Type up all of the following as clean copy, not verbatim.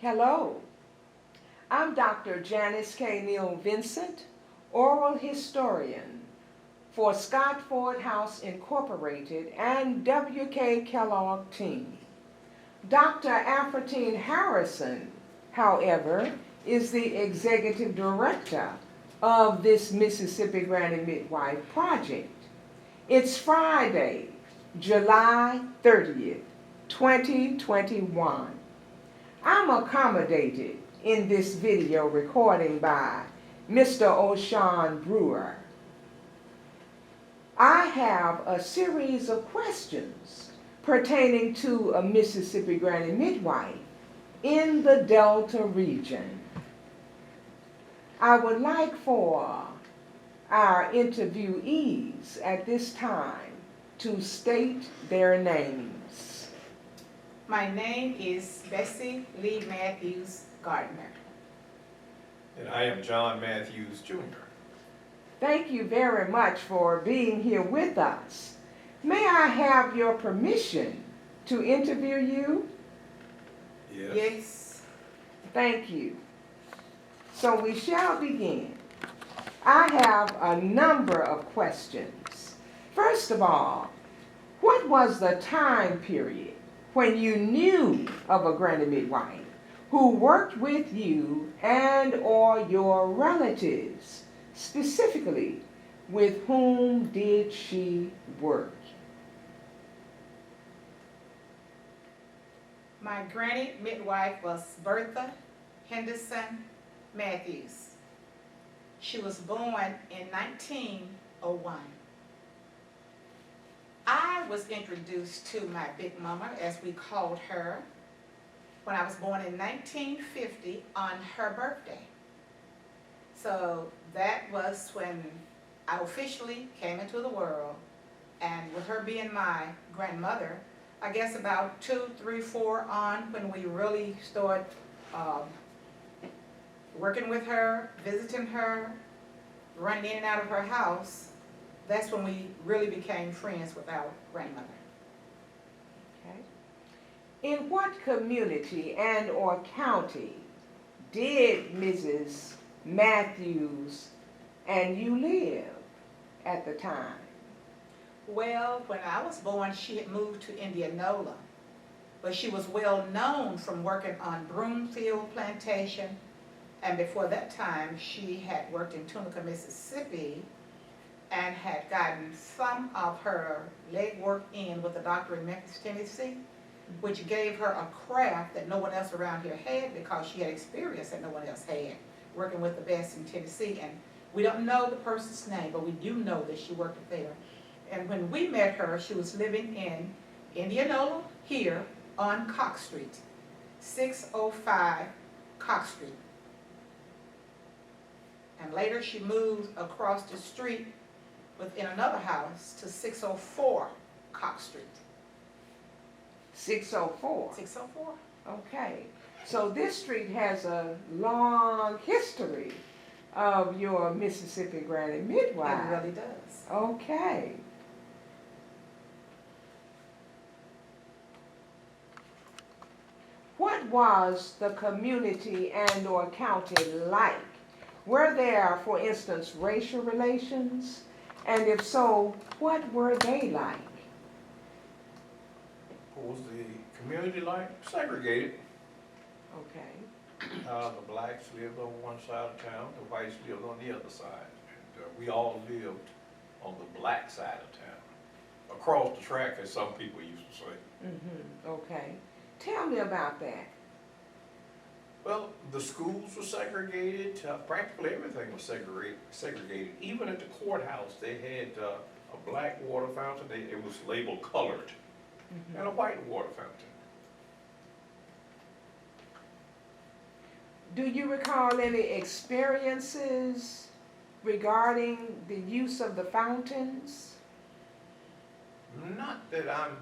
Hello, I'm Dr. Janice Neal Vincent, oral historian for Scott Ford House Incorporated and W.K. Kellogg team. Dr. Afratine Harrison, however, is the executive director of this Mississippi Granny Midwife project. It's Friday, July 30th, 2021. I'm accommodated in this video recording by Mr. O'Shawn Brewer. I have a series of questions pertaining to a Mississippi Granny Midwife in the Delta region. I would like for our interviewees at this time to state their names. My name is Bessie Lee Mattews Gardner. And I am John Mattews, Jr. Thank you very much for being here with us. May I have your permission to interview you? Yes. Thank you. So we shall begin. I have a number of questions. First of all, what was the time period when you knew of a granny midwife who worked with you and or your relatives? Specifically, with whom did she work? My granny midwife was Bertha Henderson Matthews. She was born in 1901. I was introduced to my big mama, as we called her, when I was born in 1950 on her birthday. So that was when I officially came into the world, and with her being my grandmother, I guess about 2, 3, 4 on when we really started working with her, visiting her, running in and out of her house. That's when we really became friends with our grandmother. Okay. In what community and or county did Mrs. Matthews and you live at the time? Well, when I was born, she had moved to Indianola, but she was well known from working on Broomfield Plantation, and before that time, she had worked in Tunica, Mississippi, and had gotten some of her legwork in with a doctor in Memphis, Tennessee, which gave her a craft that no one else around here had because she had experience that no one else had, working with the best in Tennessee. And we don't know the person's name, but we do know that she worked there. And when we met her, she was living in Indianola here on Cox Street, 605 Cox Street. And later she moved across the street within another house to 604 Cox Street. 604? 604. Okay. So this street has a long history of your Mississippi Granny Midwife. It really does. Okay. What was the community and or county like? Were there, for instance, racial relations? And if so, what were they like? What was the community like? Segregated. Okay. The blacks lived on one side of town, the whites lived on the other side. And we all lived on the black side of town. Across the track, as some people used to say. Mm-hmm. Okay. Tell me about that. Well, the schools were segregated. Practically everything was segregated. Even at the courthouse, they had a black water fountain. It was labeled colored. Mm-hmm. And a white water fountain. Do you recall any experiences regarding the use of the fountains? Not that I'm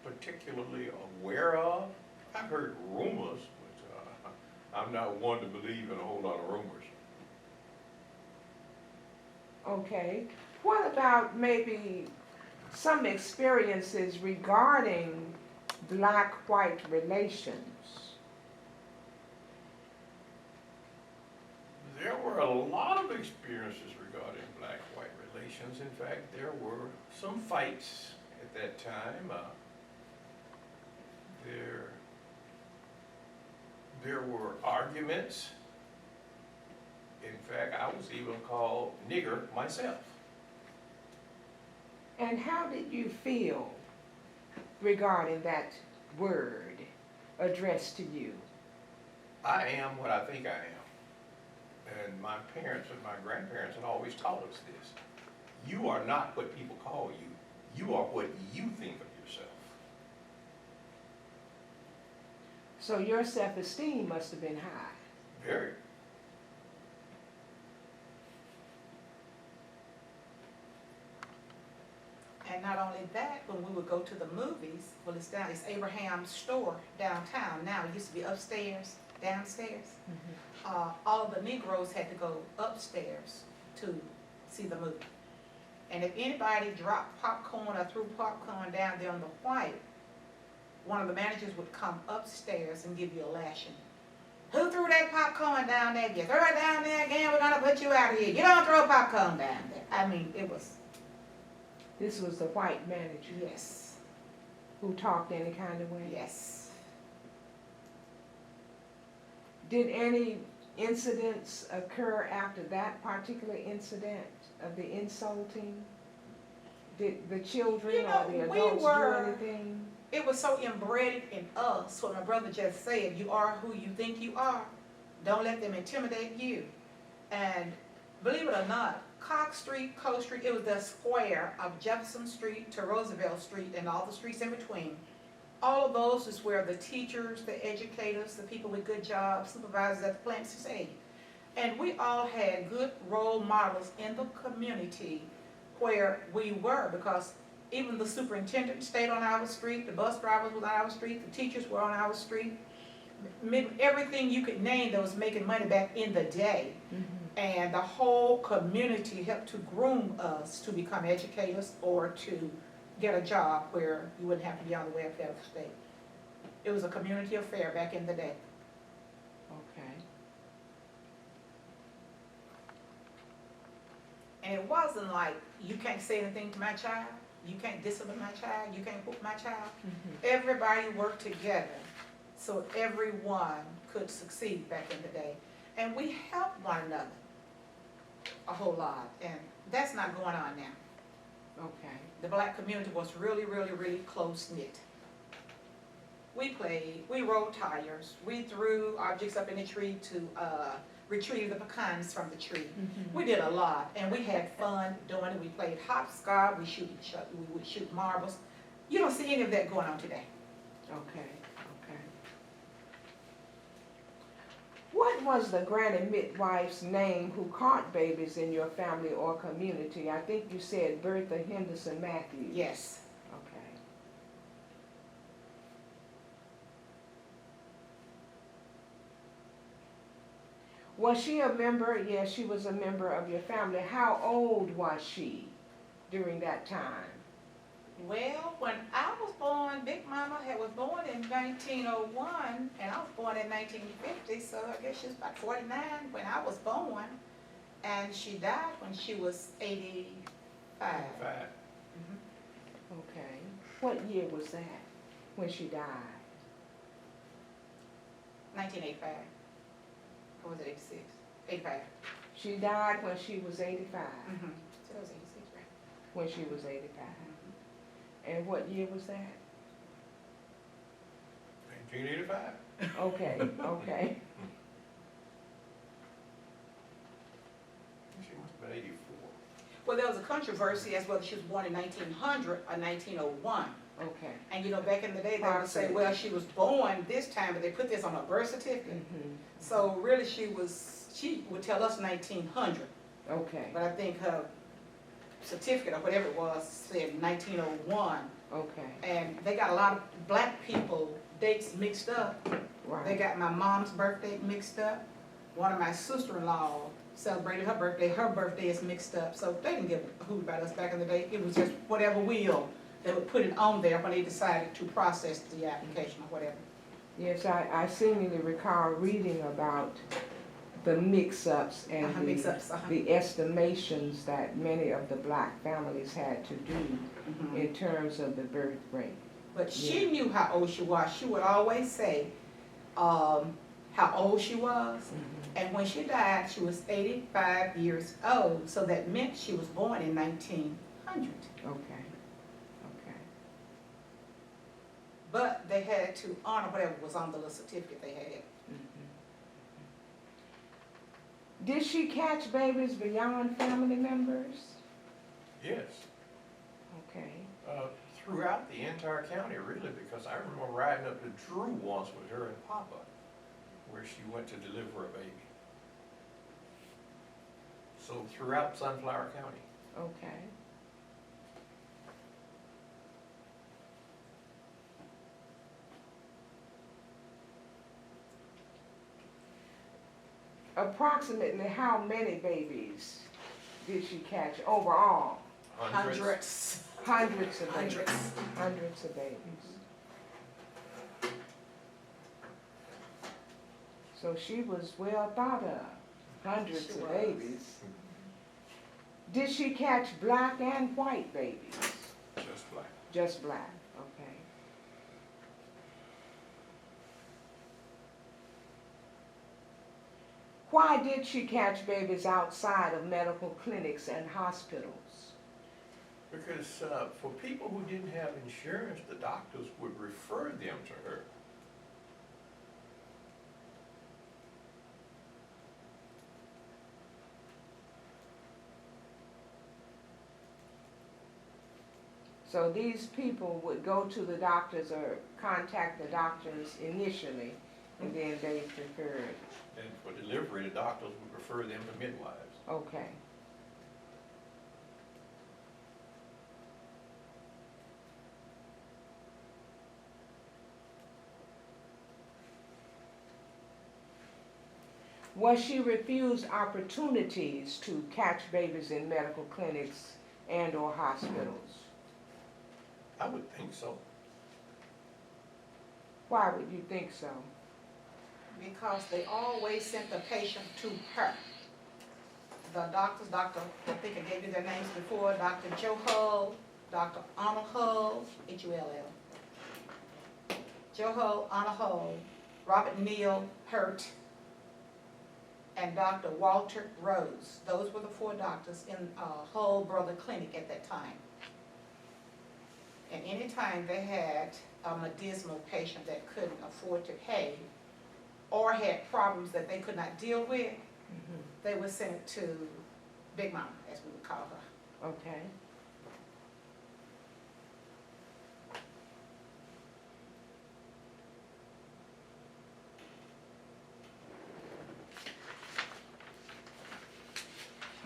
particularly aware of. I've heard rumors, but I'm not one to believe in a whole lot of rumors. Okay. What about maybe some experiences regarding black-white relations? There were a lot of experiences regarding black-white relations. In fact, there were some fights at that time. There were arguments. In fact, I was even called nigger myself. And how did you feel regarding that word addressed to you? I am what I think I am. And my parents and my grandparents had always taught us this. You are not what people call you. You are what you think of yourself. So your self-esteem must have been high. Very. And not only that, when we would go to the movies, well, it's Abraham's store downtown. Now, it used to be upstairs, downstairs. All of the Negroes had to go upstairs to see the movie. And if anybody dropped popcorn or threw popcorn down there on the white, one of the managers would come upstairs and give you a lashing. Who threw that popcorn down there? If you throw it down there again, we're gonna put you out of here. You don't throw popcorn down there. I mean, it was. This was the white manager Yes, who talked any kind of way? yes. Did any incidents occur after that particular incident of the insulting? Did the children You know, or the we adults were- do anything? It was so inbred in us, what my brother just said, you are who you think you are. Don't let them intimidate you. And believe it or not, Cox Street, Coast Street, it was the square of Jefferson Street to Roosevelt Street and all the streets in between. All of those is where the teachers, the educators, the people with good jobs, supervisors at the plants stayed. And we all had good role models in the community where we were, because even the superintendent stayed on our street, the bus drivers were on our street, the teachers were on our street. Everything you could name that was making money back in the day. And the whole community helped to groom us to become educators or to get a job where you wouldn't have to be on the welfare of the state. It was a community affair back in the day. Okay. And it wasn't like, you can't say anything to my child, you can't discipline my child, you can't whoop my child. Everybody worked together so everyone could succeed back in the day. And we helped one another a whole lot, and that's not going on now. Okay. The black community was really, really, really close-knit. We played, we rolled tires, we threw objects up in the tree to retrieve the pecans from the tree. We did a lot, and we had fun doing it. We played hopscotch, we would shoot marbles. You don't see any of that going on today. Okay. Okay. What was the granny midwife's name who caught babies in your family or community? I think you said Bertha Henderson Mattews. Yes. Okay. Was she a member? Yes, she was a member of your family. How old was she during that time? Well, when I was born, Big Mama was born in 1901, and I was born in 1950, so I guess she was about 49 when I was born, and she died when she was 85. Okay. What year was that when she died? 1985. Or was it 86? 85. She died when she was 85. So it was 86, right? When she was 85. And what year was that? 1985. Okay, okay. She must have been 84. Well, there was a controversy as whether she was born in 1900 or 1901. Okay. And you know, back in the day, they would say, well, she was born this time, but they put this on her birth certificate. So really, she would tell us 1900. Okay. But I think her certificate or whatever it was said 1901. Okay. And they got a lot of black people dates mixed up. Right. They got my mom's birthday mixed up. One of my sister-in-law celebrated her birthday is mixed up. So they didn't give a hoot about us back in the day. It was just whatever wheel, they would put it on there when they decided to process the application or whatever. Yes, I seemingly recall reading about the mix-ups and Mix-ups, the estimations that many of the black families had to do in terms of the birth rate. But she knew how old she was. She would always say how old she was. And when she died, she was 85 years old. So that meant she was born in 1900. Okay. But they had to honor whatever was on the little certificate they had. Did she catch babies beyond family members? Yes. Okay. Throughout the entire county, really, because I remember riding up to Drew once with her and Papa, where she went to deliver a baby. So throughout Sunflower County. Okay. Approximately how many babies did she catch overall? Hundreds. Hundreds of babies. Hundreds. Hundreds of babies. So she was well thought of. Hundreds She of was. babies. Did she catch black and white babies? Just black. Just black, okay. Why did she catch babies outside of medical clinics and hospitals? Because for people who didn't have insurance, the doctors would refer them to her. So these people would go to the doctors or contact the doctors initially, and then they preferred. And for delivery, the doctors would refer them to midwives. Okay. Was she refused opportunities to catch babies in medical clinics and or hospitals? I would think so. Why would you think so? Because they always sent the patient to her. The doctors, I think I gave you their names before, Dr. Joe Hull, Dr. Arnold Hull, Hull, Joe Hull, Arnold Hull, Robert Neal Hurt, and Dr. Walter Rose. Those were the 4 doctors in Hull Brother Clinic at that time. And anytime they had a medicinal patient that couldn't afford to pay or had problems that they could not deal with, they would send it to Big Mama, as we would call her. Okay.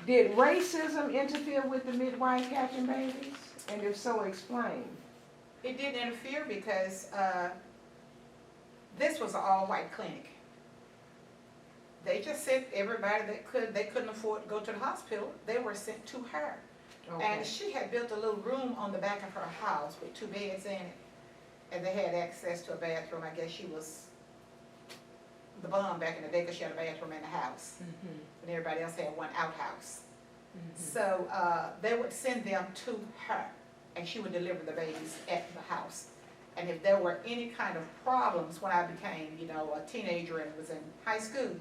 Did racism interfere with the midwife catching babies? And if so, explain. It didn't interfere because this was an all-white clinic. They just sent everybody that they couldn't afford to go to the hospital, they were sent to her. Okay. And she had built a little room on the back of her house with 2 beds in it. And they had access to a bathroom. I guess she was the bomb back in the day because she had a bathroom in the house. And everybody else had one outhouse. So they would send them to her, and she would deliver the babies at the house. And if there were any kind of problems when I became, a teenager and was in high school,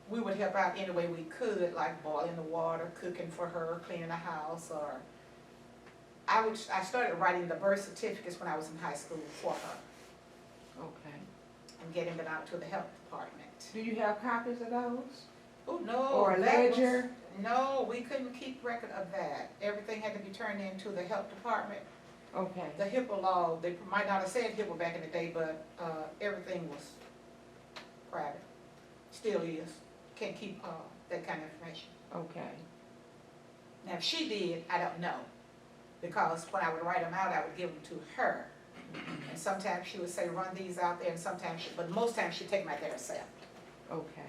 we would help out any way we could, like boiling the water, cooking for her, cleaning the house, or I started writing the birth certificates when I was in high school for her. Okay. And getting them out to the health department. Do you have copies of those? Oh, no. Or a ledger? No, we couldn't keep record of that. Everything had to be turned into the health department. Okay. The HIPAA law, they might not have said HIPAA back in the day, but everything was private. Still is. Can't keep that kind of information. Okay. Now, if she did, I don't know. Because when I would write them out, I would give them to her. And sometimes she would say, run these out there, and sometimes but most times she'd take them out there herself. Okay.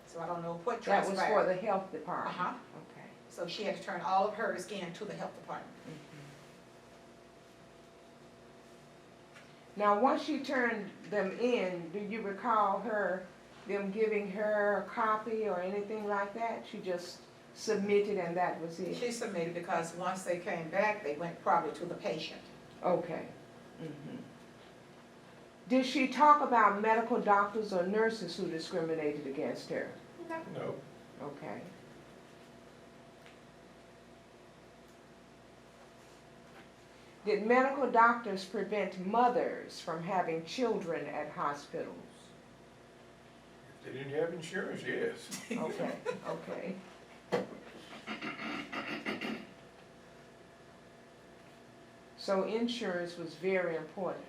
So I don't know what That transpired. was for the health department? Uh-huh. Okay. So she had to turn all of hers in to the health department. Now, once she turned them in, do you recall her them giving her a copy or anything like that? She just submitted and that was it? She submitted because once they came back, they went probably to the patient. Okay. Did she talk about medical doctors or nurses who discriminated against her? No. Okay. Did medical doctors prevent mothers from having children at hospitals? If they didn't have insurance, yes. Okay, okay. So insurance was very important.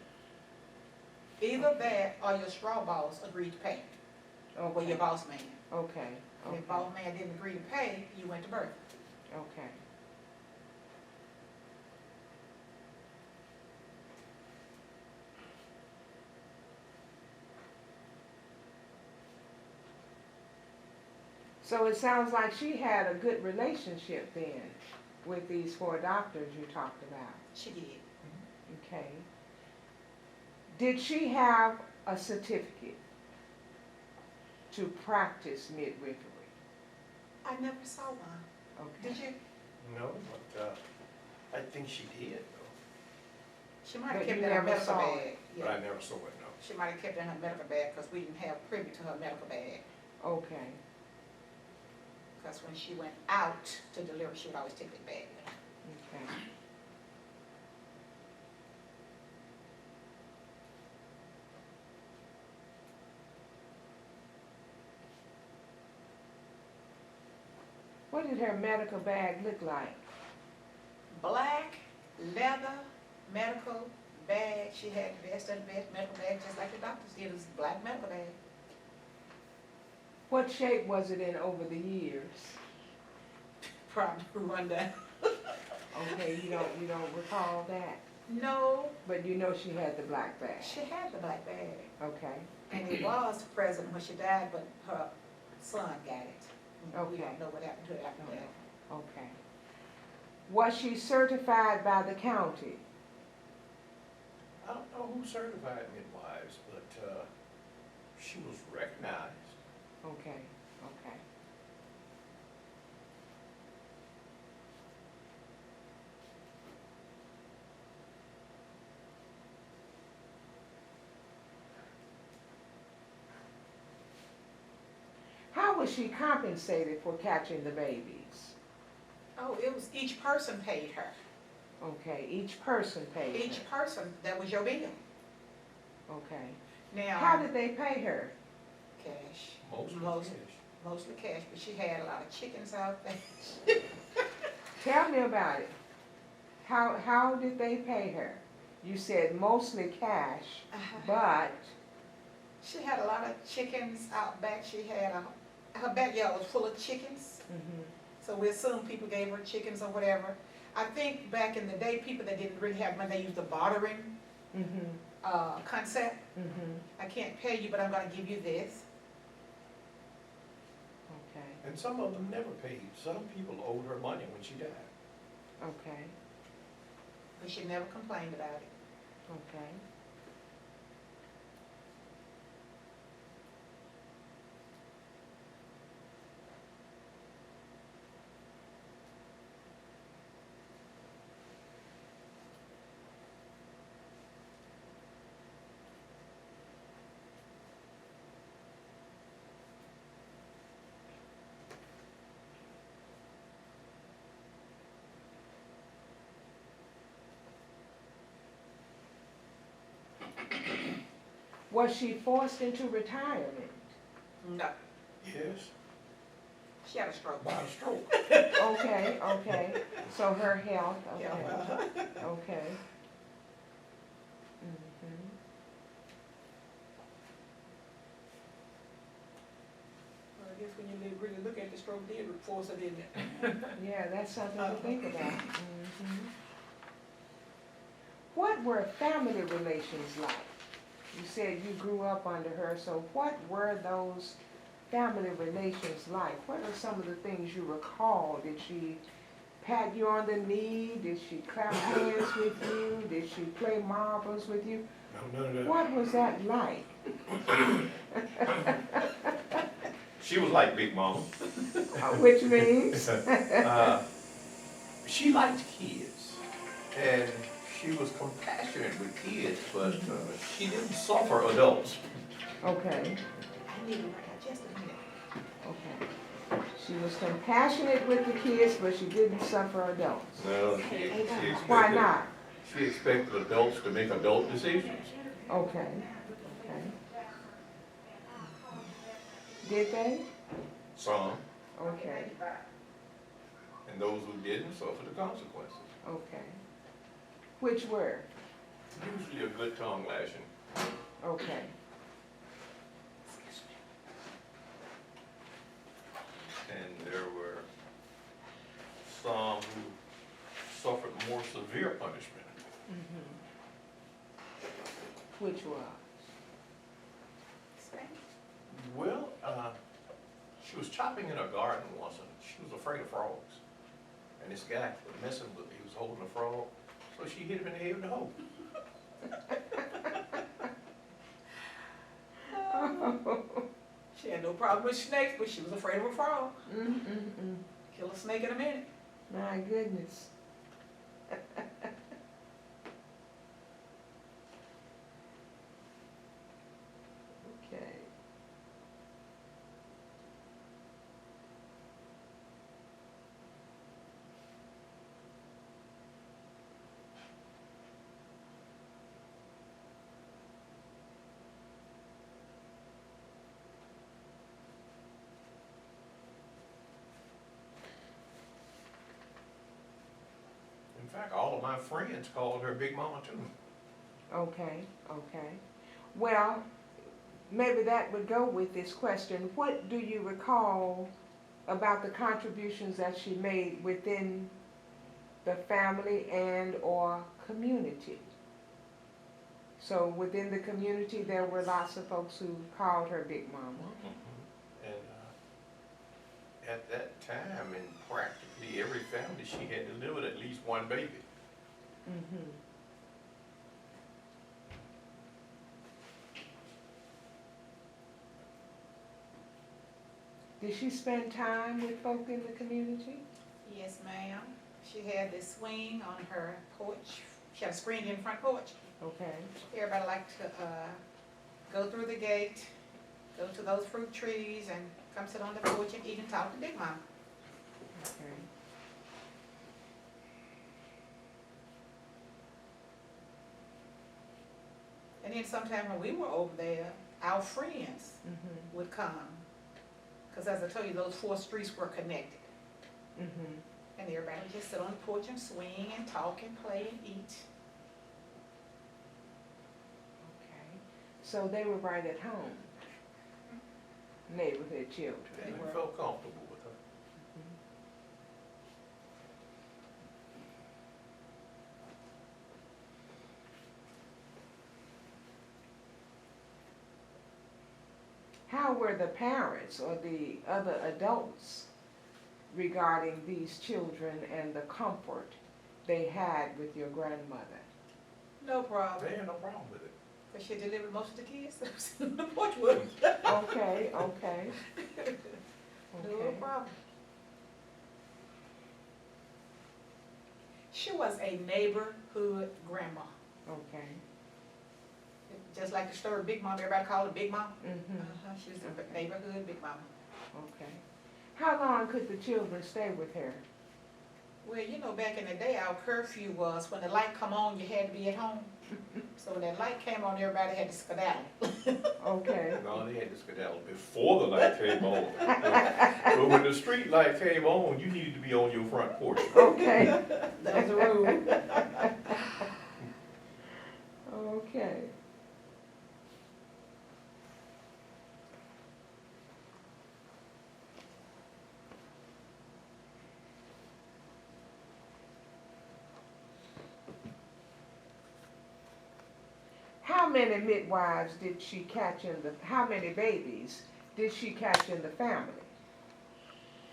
Either that or your straw boss agreed to pay, or your Okay, boss man. okay, And if boss man didn't agree to pay, you went to birth. okay. So it sounds like she had a good relationship then with these 4 doctors you talked about. She did. Okay. Did she have a certificate to practice midwifery? I never saw one. Okay. Did you? No, but I think she did though. She might But have kept you it in her never medical saw bag. But I Yeah. never saw it, no. She might have kept it in her medical bag because we didn't have privy to her medical bag. Okay. Because when she went out to deliver, she would always take it back with her. Okay. What did her medical bag look like? Black, leather, medical bag. She had the best of the best medical bag, just like the doctors did. It was a black medical bag. What shape was it in over the years? Probably run down. Okay, you don't recall that, No, but you know she had the black bag. she had the black bag. Okay. And it was present when she died, but her son got it. We Okay. don't know what happened to it after that. Okay. Was she certified by the county? I don't know who certified midwives, but she was recognized. Okay, okay. How was she compensated for catching the babies? Oh, it was each person paid her. Okay, each person paid her. Each person, that was your bill. Okay. Now. How did they pay her? Cash. Mostly Most- cash. Mostly cash, but she had a lot of chickens out there. Tell me about it. How did they pay her? You said mostly cash, but, She had a lot of chickens out back. She had her backyard was full of chickens. So we assume people gave her chickens or whatever. I think back in the day, people that didn't really have money, they used the bartering concept. I can't pay you, but I'm gonna give you this. Okay, And some of them never paid. Some people owed her money when she died. okay, But she never complained about it. okay. Was she forced into retirement? No, Yes, she had a stroke. by a stroke. Okay, okay. So her health, okay, Yeah. okay. Mhm. Well, I guess when you really look at the stroke, did force her, didn't it? Yeah, that's something to think about. What were family relations like? You said you grew up under her, so what were those family relations like? What are some of the things you recall that she pat you on the knee? Did she clap hands with you? Did she play marbles with you? No, none of that. What was that like? She was like Big Mama. Which means? She liked kids, and she was compassionate with kids, but she didn't suffer adults. Okay, I need to work out just a minute. okay. She was compassionate with the kids, but she didn't suffer adults. No, she expected, Why not? She expected adults to make adult decisions. Okay, okay. Did they? Some, Okay, and those who didn't suffered the consequences. okay. Which were? Usually a good tongue lashing. Okay. And there were some who suffered more severe punishment. Which was? Well, she was chopping in her garden once, and she was afraid of frogs. And this guy was messing with her. He was holding a frog, so she hit him in the head with the hoe. She had no problem with snakes, but she was afraid of a frog. Kill a snake in a minute. My goodness. Okay. In fact, all of my friends called her Big Mama too. Okay, okay. Well, maybe that would go with this question. What do you recall about the contributions that she made within the family and or community? So within the community, there were lots of folks who called her Big Mama. And at that time, in practically every family, she had delivered at least one baby. Did she spend time with folk in the community? Yes, ma'am. She had this swing on her porch. She had a screened in front porch. Okay, Everybody liked to go through the gate, go to those fruit trees, and come sit on the porch and eat and talk to Big Mama. okay. And then sometime when we were over there, our friends would come. Because as I told you, those 4 streets were connected. And everybody would just sit on the porch and swing and talk and play and eat. Okay. So they were right at home, neighborhood children. And we felt comfortable with her. How were the parents or the other adults regarding these children and the comfort they had with your grandmother? No problem. They had no problem with it. Because she delivered most of the kids that was in the porch with them. Okay, okay. No Okay. problem. She was a neighborhood grandma. Okay. Just like the story of Big Mama, everybody called her Big Mama. Mm-hmm. She was a neighborhood Big Mama. Okay. How long could the children stay with her? Well, you know, back in the day, our curfew was when the light come on, you had to be at home. So when that light came on, everybody had to skedaddle. Okay. No, they had to skedaddle before the light came on. But when the street light came on, you needed to be on your front porch. Okay. That was the rule. Okay. How many midwives did she catch in the, how many babies did she catch in the family?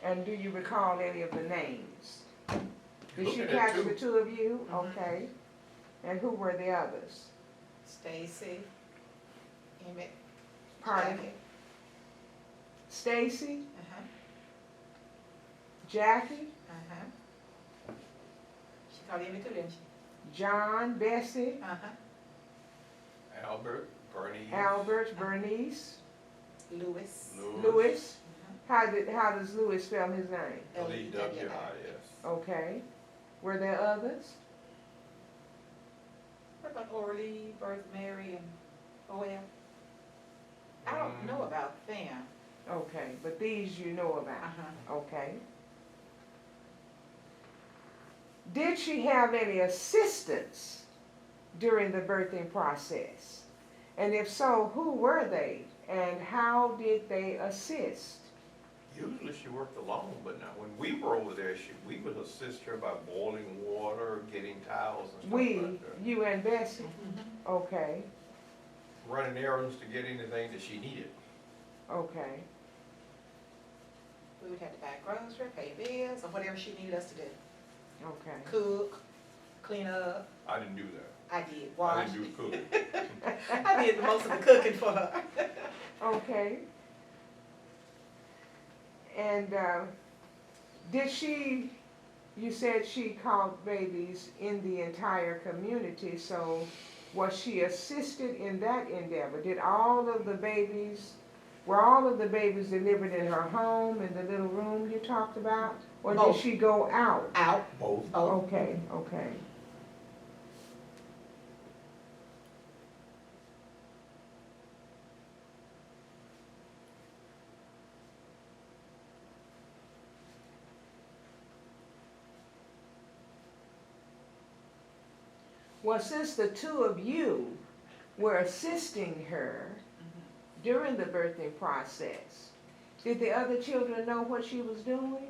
And do you recall any of the names? Did she Looking at catch two. the two of you? Mhm. Okay. And who were the others? Stacy, Emmett, Pardon? Jackie. Stacy, Uh-huh, Jackie, uh-huh. She called Emmett too, didn't she? John, Bessie, Uh-huh. Albert, Bernie. Albert, Bernice, Louis. Louis. Uh-huh. How does Louis spell his name? L-E-W-I-S. Okay. Were there others? What about Orly, Bertha, Mary, and Joel? I don't know about them. Okay, but these you know about. Uh-huh. Okay. Did she have any assistants during the birthing process? And if so, who were they and how did they assist? Usually she worked alone, but now when we were over there, we would assist her by boiling water, getting towels and stuff like that. You and Bessie? Mm-hmm. Okay, Running errands to get anything that she needed. okay, We would have to buy groceries, pay bills, or whatever she needed us to do. okay. Cook, clean up. I didn't do that. I did I wash. didn't do cooking. I did most of the cooking for her. Okay. And did she, you said she caught babies in the entire community, so was she assisted in that endeavor? Were all of the babies delivered in her home, in the little room you talked about? Or Both. did she go out? Out. Both. Oh, Okay, okay. Well, since the two of you were assisting her during the birthing process, did the other children know what she was doing?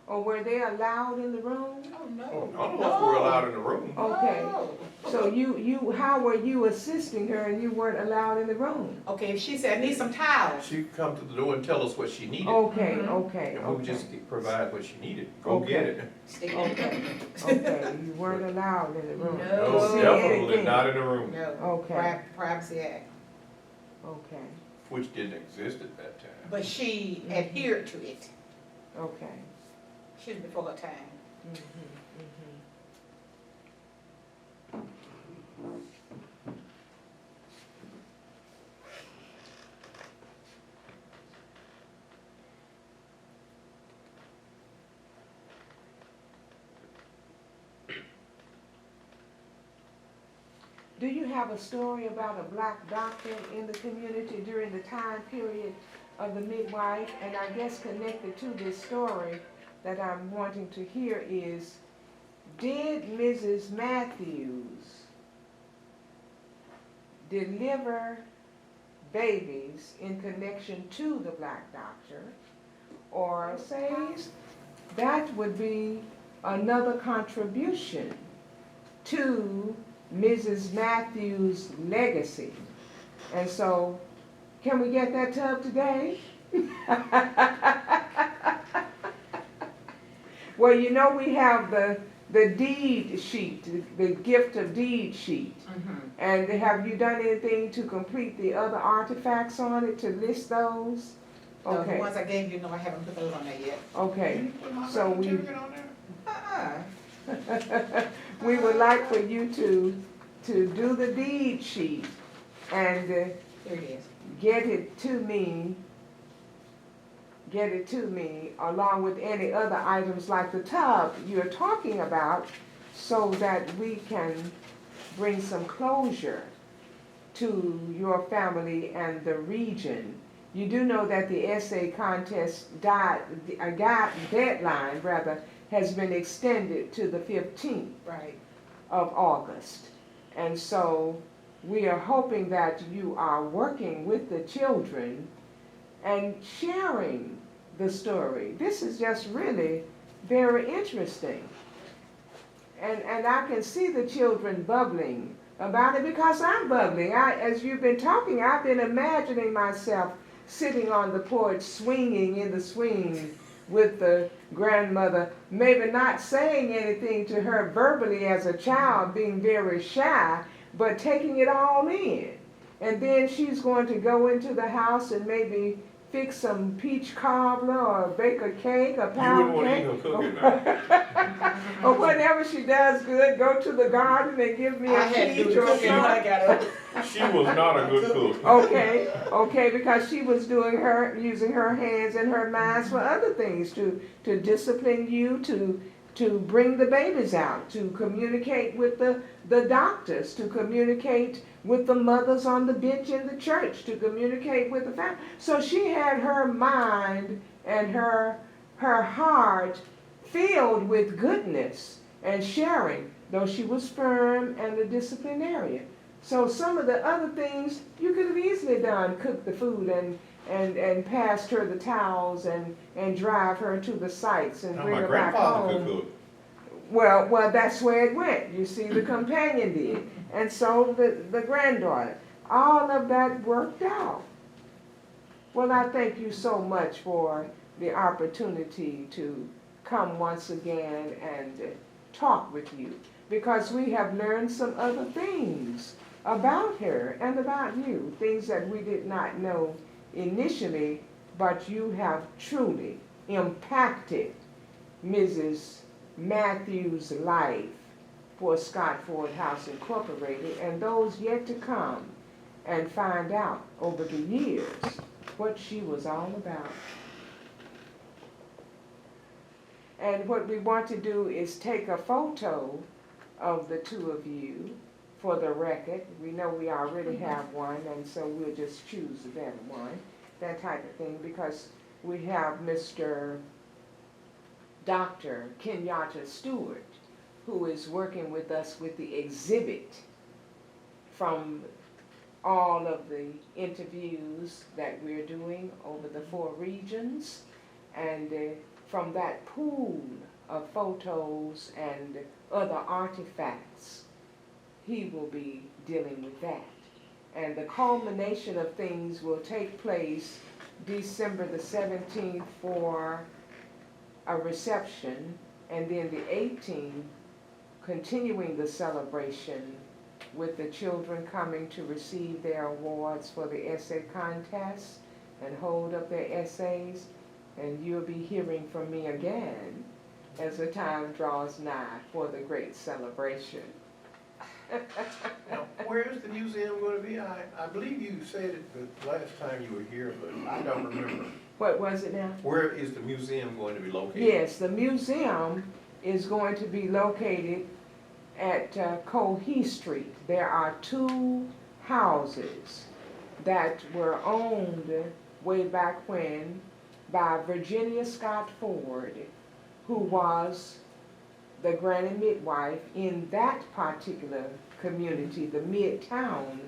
Or were they allowed in the room? oh Oh, no. none of us were allowed in the room. Okay. No. So how were you assisting her and you weren't allowed in the room? Okay, if she said, I need some towels. She'd come to the door and tell us what she needed. Okay, Mhm. okay, And we would okay. just provide what she needed. Go get Okay. it. Stick Okay, okay, you weren't allowed in the room. No. No, To see definitely anything. not in the room, No. Okay. Privacy Act. Okay, which didn't exist at that time. But she adhered to it. okay. She was before her time. Mhm, mhm. Do you have a story about a black doctor in the community during the time period of the midwife? And I guess connected to this story that I'm wanting to hear is, did Mrs. Mattews deliver babies in connection to the black doctor? Or says that would be another contribution to Mrs. Matthews' legacy. And so, can we get that tub today? Well, you know we have the deed sheet, the gift of deed sheet. And have you done anything to complete the other artifacts on it, to list those? No, the Okay, ones I gave you, no, I haven't put those on there yet. okay. So we- Certificate on there? Uh-uh. We would like for you to do the deed sheet and Here it is. get it to me along with any other items like the tub you're talking about, so that we can bring some closure to your family and the region. You do know that the essay contest deadline has been extended to the 15th Right. of August. And so we are hoping that you are working with the children and sharing the story. This is just really very interesting. And I can see the children bubbling about it because I'm bubbling. As you've been talking, I've been imagining myself sitting on the porch swinging in the swing with the grandmother, maybe not saying anything to her verbally as a child, being very shy, but taking it all in. And then she's going to go into the house and maybe fix some peach cobbler or bake a cake, a pound cake. You wouldn't want to eat her cooking now. Or whatever she does good, go to the garden and give me I a had to do peach the or cooking when I something. got up. She was not a good cook. Okay, because she was using her hands and her minds for other things, to discipline you, to bring the babies out, to communicate with the doctors, to communicate with the mothers on the bench in the church, to communicate with the family. So she had her mind and her heart filled with goodness and sharing, though she was firm and the disciplinarian. So some of the other things you could have easily done, cooked the food and passed her the towels and drive her to the sites and Now, bring my her back grandfather home. could cook. Well, that's where it went. You see, the companion did. And so the granddaughter. All of that worked out. Well, I thank you so much for the opportunity to come once again and talk with you, because we have learned some other things about her and about you, things that we did not know initially, but you have truly impacted Mrs. Matthews' life for Scott Ford House Incorporated, and those yet to come, and find out over the years what she was all about. And what we want to do is take a photo of the two of you for the record. We know we already have one, and so we'll just choose the better one, that type of thing, because we have Mr. Dr. Kenyatta Stewart, who is working with us with the exhibit from all of the interviews that we're doing over the 4 regions, and from that pool of photos and other artifacts, he will be dealing with that. And the culmination of things will take place December the 17th for a reception, and then the 18th continuing the celebration with the children coming to receive their awards for the essay contest and hold up their essays. And you'll be hearing from me again as the time draws nigh for the great celebration. Now, where is the museum going to be? I believe you said it the last time you were here, but I don't remember. What was it now? Where is the museum going to be located? Yes, the museum is going to be located at Cohee Street. There are 2 houses that were owned way back when by Virginia Scott Ford, who was the granny midwife in that particular community, the Midtown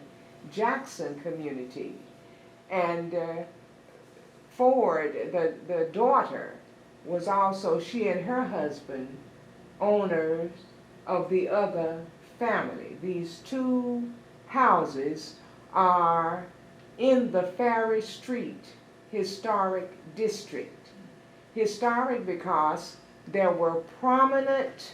Jackson community. And Ford, the daughter, was also, she and her husband, owners of the other family. These 2 houses are in the Ferry Street Historic District. Historic because there were prominent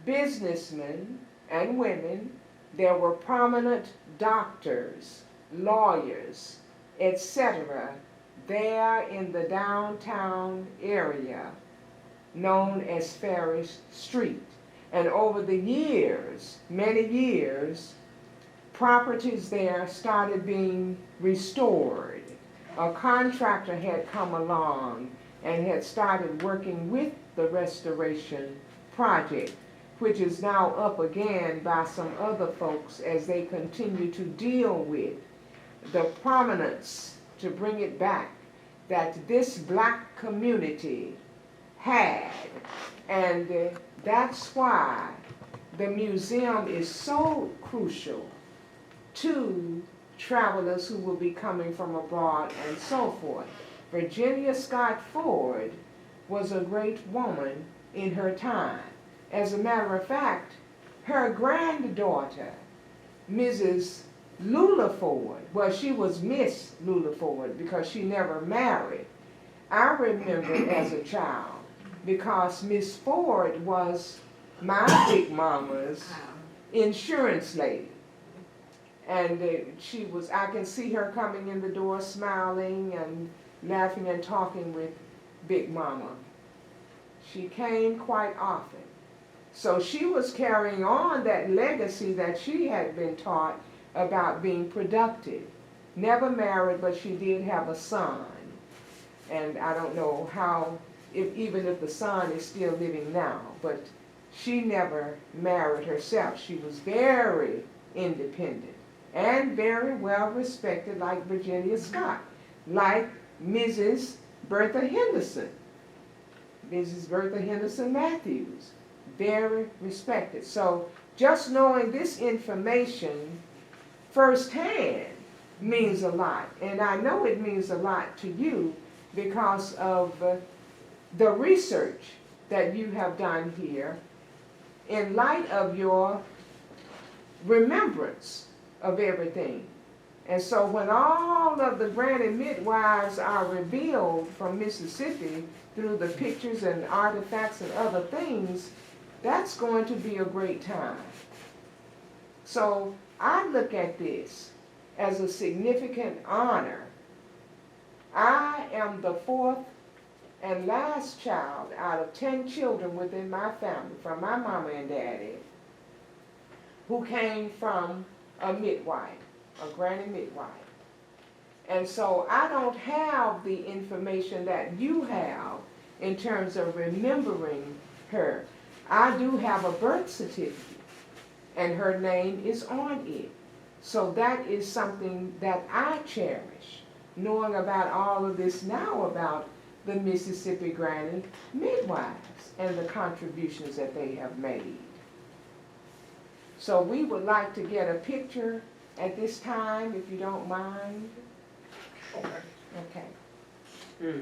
businessmen and women, there were prominent doctors, lawyers, etc., there in the downtown area known as Ferry Street. And over the years, many years, properties there started being restored. A contractor had come along and had started working with the restoration project, which is now up again by some other folks as they continue to deal with the prominence, to bring it back, that this black community had. And that's why the museum is so crucial to travelers who will be coming from abroad and so forth. Virginia Scott Ford was a great woman in her time. As a matter of fact, her granddaughter, Mrs. Lula Ford, well, she was Miss Lula Ford because she never married, I remember as a child because Miss Ford was my big mama's insurance lady. And I can see her coming in the door smiling and laughing and talking with Big Mama. She came quite often. So she was carrying on that legacy that she had been taught about being productive. Never married, but she did have a son. And I don't know how, even if the son is still living now, but she never married herself. She was very independent and very well respected, like Virginia Scott, like Mrs. Bertha Henderson, Mrs. Bertha Henderson Mattews, very respected. So just knowing this information firsthand means a lot. And I know it means a lot to you because of the research that you have done here in light of your remembrance of everything. And so when all of the granny midwives are revealed from Mississippi through the pictures and artifacts and other things, that's going to be a great time. So I look at this as a significant honor. I am the fourth and last child out of 10 children within my family, from my mama and daddy, who came from a midwife, a granny midwife. And so I don't have the information that you have in terms of remembering her. I do have a birth certificate, and her name is on it. So that is something that I cherish, knowing about all of this now about the Mississippi Granny Midwives and the contributions that they have made. So we would like to get a picture at this time, if you don't mind. Okay. Okay.